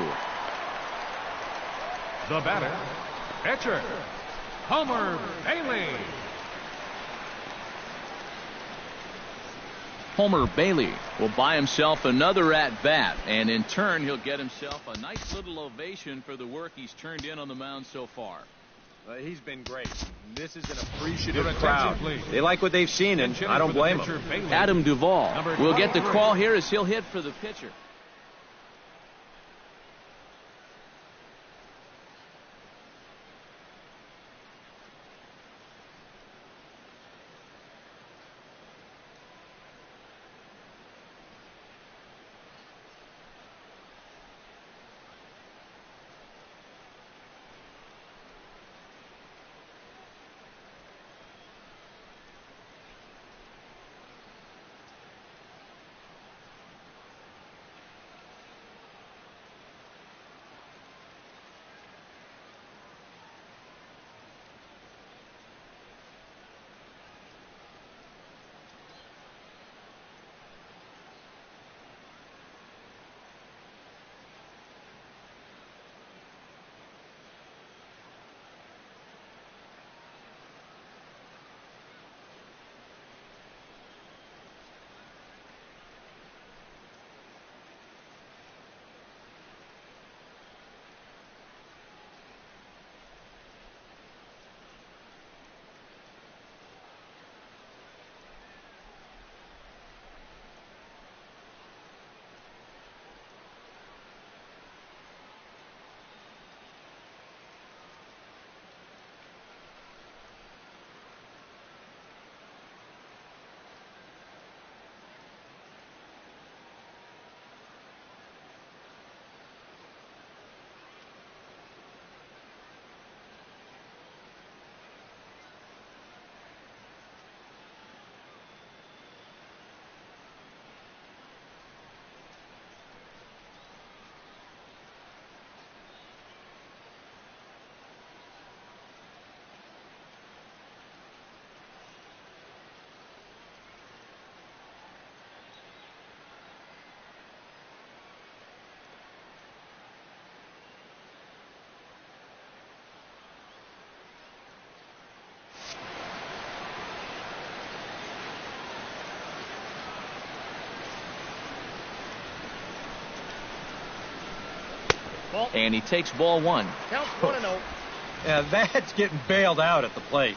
The batter, pitcher, Homer Bailey. Homer Bailey will buy himself another at-bat, and in turn he'll get himself a nice little ovation for the work he's turned in on the mound so far. He's been great. This is an appreciative crowd. They like what they've seen, and I don't blame them. Adam Duvall will get the call here as he'll hit for the pitcher. And he takes ball one. Counts 1-0. Yeah, that's getting bailed out at the plate.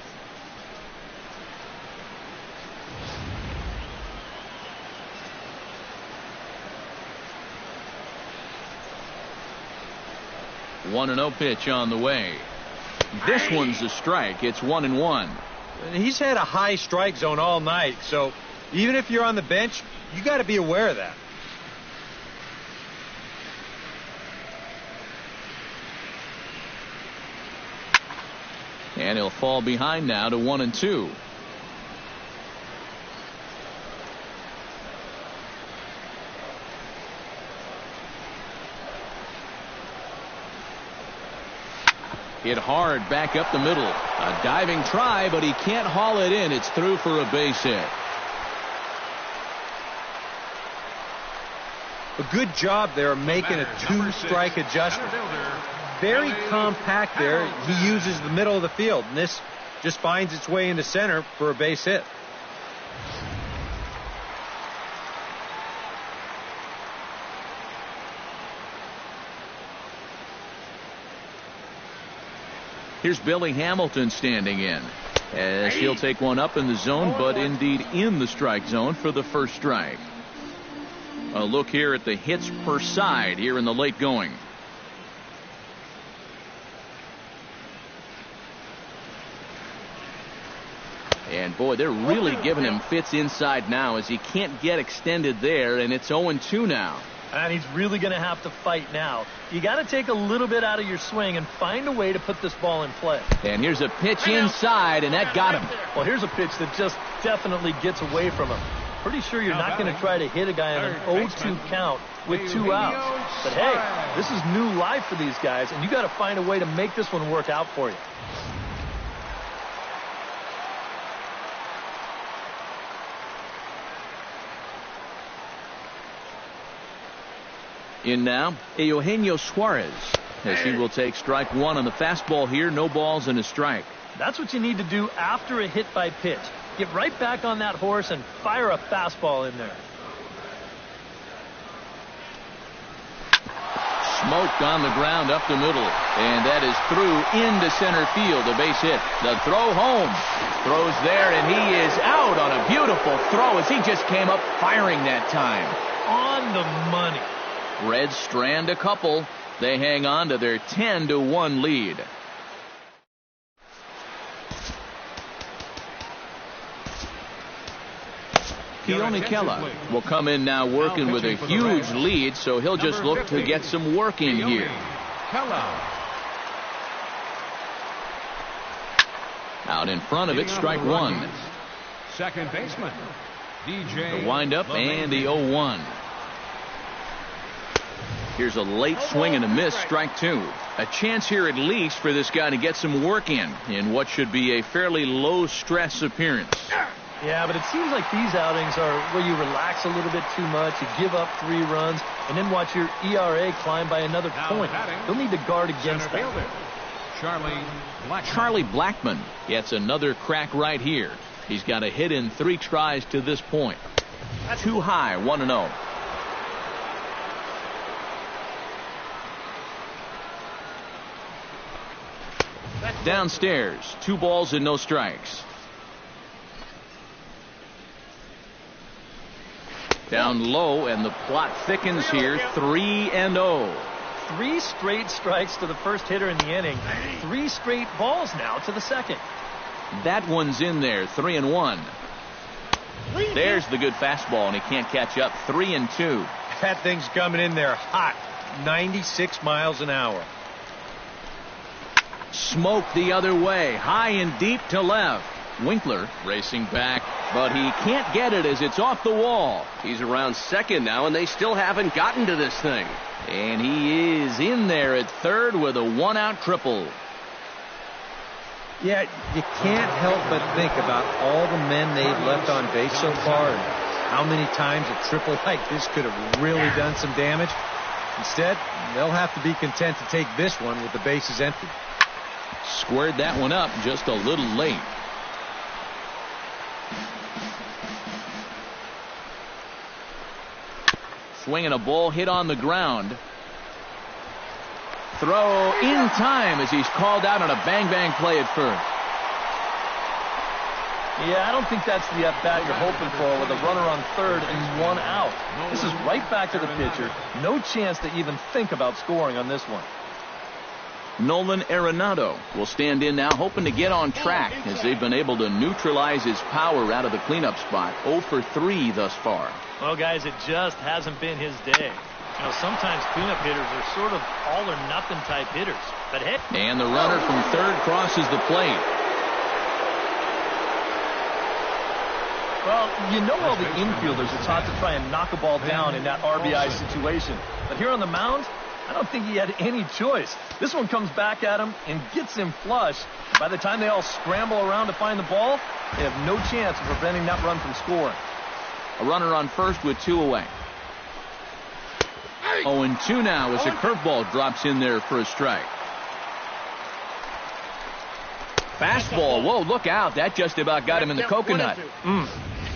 One and 0 pitch on the way. This one's a strike. It's 1-1. He's had a high strike zone all night, so even if you're on the bench, you got to be aware of that. And he'll fall behind now to 1-2. Hit hard back up the middle. A diving try, but he can't haul it in. It's through for a base hit. A good job there making a two-strike adjustment. Very compact there. He uses the middle of the field, and this just finds its way into center for a base hit. Here's Billy Hamilton standing in, as he'll take one up in the zone, but indeed in the strike zone for the first strike. A look here at the hits per side here in the late going. And boy, they're really giving him fits inside now, as he can't get extended there, and it's 0-2 now. And he's really going to have to fight now. You got to take a little bit out of your swing and find a way to put this ball in play. And here's a pitch inside, and that got him. Well, here's a pitch that just definitely gets away from him. Pretty sure you're not going to try to hit a guy on an 0-2 count with 2 outs. But hey, this is new life for these guys, and you got to find a way to make this one work out for you. In now, Eugenio Suarez, as he will take strike one on the fastball here. No balls and a strike. That's what you need to do after a hit by pitch. Get right back on that horse and fire a fastball in there. Smoked on the ground up the middle, and that is through into center field. A base hit. The throw home. Throws there, and he is out on a beautiful throw as he just came up firing that time. On the money. Reds strand a couple. They hang on to their 10-1 lead. Keone Kela will come in now working with a huge lead, so he'll just look to get some work in here. Out in front of it, strike one. Second baseman, DJ. The windup and the 0-1. Here's a late swing and a miss, strike two. A chance here at least for this guy to get some work in what should be a fairly low-stress appearance. Yeah, but it seems like these outings are where you relax a little bit too much, you give up 3 runs, and then watch your ERA climb by another point. You'll need to guard against that. Charlie Blackmon gets another crack right here. He's got a hit in 3 tries to this point. Too high, 1-0. Downstairs, 2 balls and no strikes. Down low, and the plot thickens here. 3-0. 3 straight strikes to the first hitter in the inning. 3 straight balls now to the second. That one's in there. 3-1. There's the good fastball, and he can't catch up. 3-2. That thing's coming in there hot. 96 miles an hour. Smoke the other way, high and deep to left. Winkler racing back, but he can't get it as it's off the wall. He's around second now, and they still haven't gotten to this thing. And he is in there at third with a 1-out triple. Yeah, you can't help but think about all the men they've left on base so far and how many times a triple like this could have really done some damage. Instead, they'll have to be content to take this one with the bases empty. Squared that one up just a little late. Swinging a ball hit on the ground. throw in time as he's called out on a bang-bang play at first. Yeah, I don't think that's the at-bat you're hoping for with a runner on third and 1 out. This is right back to the pitcher. No chance to even think about scoring on this one. Nolan Arenado will stand in now, hoping to get on track as they've been able to neutralize his power out of the cleanup spot. 0 for 3 thus far. Well, guys, it just hasn't been his day. You know, sometimes cleanup hitters are sort of all-or-nothing type hitters. But hey. And the runner from third crosses the plate. Well, you know all the infielders are taught to try and knock a ball down in that RBI situation. But here on the mound, I don't think he had any choice. This one comes back at him and gets him flush. By the time they all scramble around to find the ball, they have no chance of preventing that run from scoring. A runner on first with 2 away. 0-2 now as a curveball drops in there for a strike. Fastball. Whoa, look out. That just about got him in the coconut.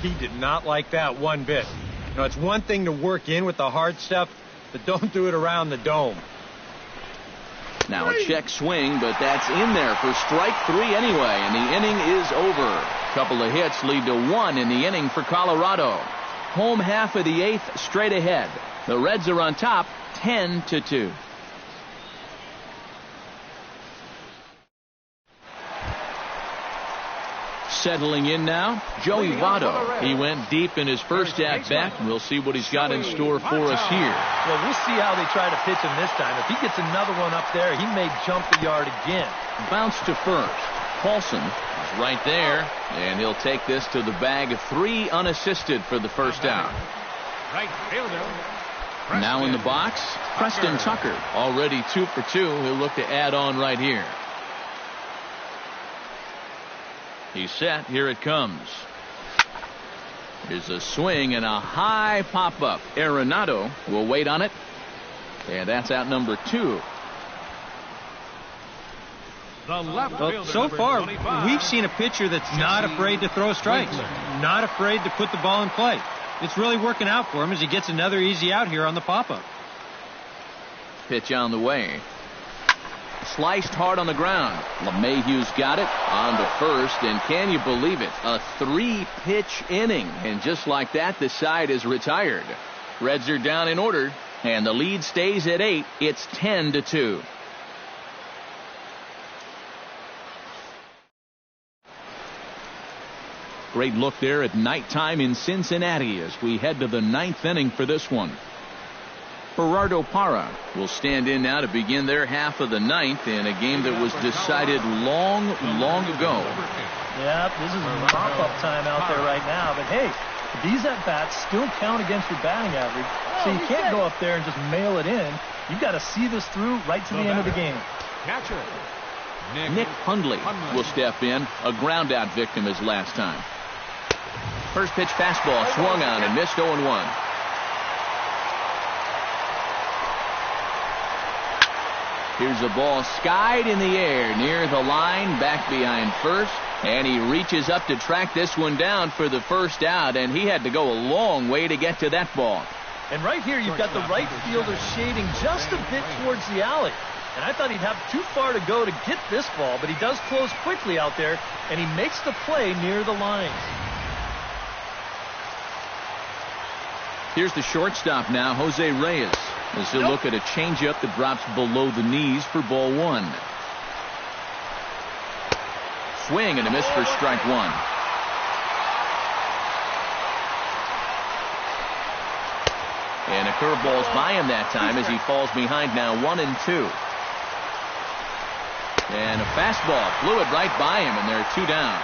He did not like that one bit. You know, it's one thing to work in with the hard stuff, but don't do it around the dome. Now a check swing, but that's in there for strike 3 anyway, and the inning is over. Couple of hits lead to 1 in the inning for Colorado. Home half of the 8th straight ahead. The Reds are on top 10-2. Settling in now, Joey Votto. He went deep in his first at-bat, and we'll see what he's got in store for us here. Well, we'll see how they try to pitch him this time. If he gets another one up there, he may jump the yard again. Bounce to first. Paulson is right there, and he'll take this to the bag. 3 unassisted for the first out. Right fielder. Now in the box, Preston Tucker. Already 2 for 2. He'll look to add on right here. He's set. Here it comes. Here's a swing and a high pop-up. Arenado will wait on it. And that's out number 2. Well, so far, we've seen a pitcher that's not afraid to throw strikes, not afraid to put the ball in play. It's really working out for him as he gets another easy out here on the pop-up. Pitch on the way. Sliced hard on the ground. LeMahieu's got it on to first, and can you believe it? A 3-pitch inning, and just like that, the side is retired. Reds are down in order, and the lead stays at 8. It's 10-2. Great look there at nighttime in Cincinnati as we head to the 9th inning for this one. Gerardo Parra will stand in now to begin their half of the 9th in a game that was decided long ago. Yeah, this is mop-up time out there right now. But hey, these at-bats still count against your batting average, so you can't go up there and just mail it in. You've got to see this through right to the end of the game. Catcher. Nick Hundley will step in, a ground-out victim as last time. First pitch fastball swung on and missed 0-1. Here's a ball skied in the air near the line, back behind first, and he reaches up to track this one down for the first out, and he had to go a long way to get to that ball. And right here, you've got the right fielder shading just a bit towards the alley. And I thought he'd have too far to go to get this ball, but he does close quickly out there, and he makes the play near the lines. Here's the shortstop now, Jose Reyes, as he'll look at a changeup that drops below the knees for ball 1. Swing and a miss for strike 1. And a curveball's by him that time as he falls behind now 1-2. And a fastball flew it right by him, and there are 2 down.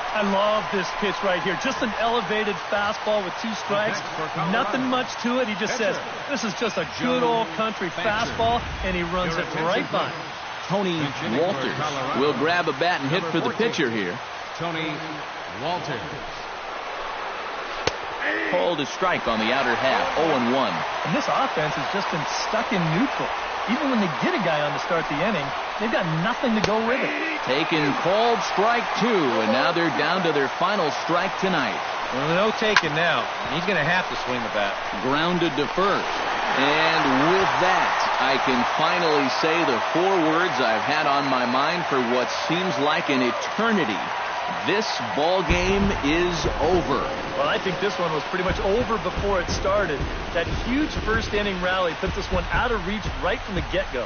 I love this pitch right here. Just an elevated fastball with 2 strikes. Nothing much to it. He just says, this is just a good old country fastball, and he runs it right by. Tony Walters will grab a bat and hit for the pitcher here. Tony Walters. Called a strike on the outer half, 0-1. And this offense has just been stuck in neutral. Even when they get a guy on to start the inning, they've got nothing to go with it. Taken, called strike 2, and now they're down to their final strike tonight. Well, no taking now. He's going to have to swing the bat. Grounded to first. And with that, I can finally say the 4 words I've had on my mind for what seems like an eternity. This ball game is over. Well, I think this one was pretty much over before it started. That huge first inning rally put this one out of reach right from the get-go.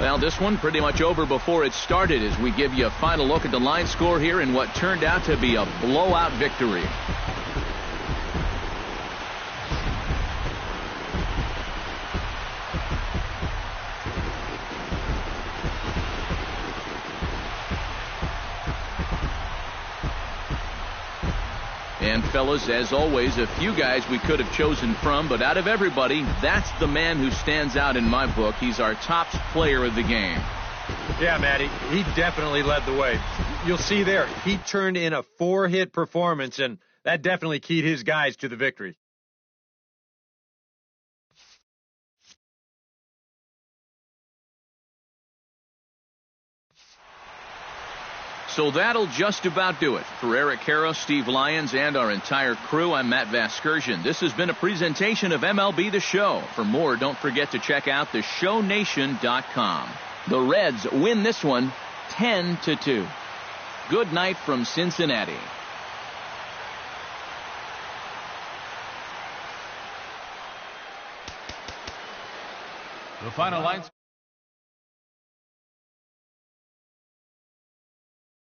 Well, this one pretty much over before it started as we give you a final look at the line score here in what turned out to be a blowout victory. And fellas, as always, a few guys we could have chosen from, but out of everybody, that's the man who stands out in my book. He's our top player of the game. Yeah, Matty, he definitely led the way. You'll see there, he turned in a 4-hit performance, and that definitely keyed his guys to the victory. So that'll just about do it. For Eric Karros, Steve Lyons, and our entire crew, I'm Matt Vasgersian. This has been a presentation of MLB The Show. For more, don't forget to check out theshownation.com. The Reds win this one 10-2. Good night from Cincinnati. The final line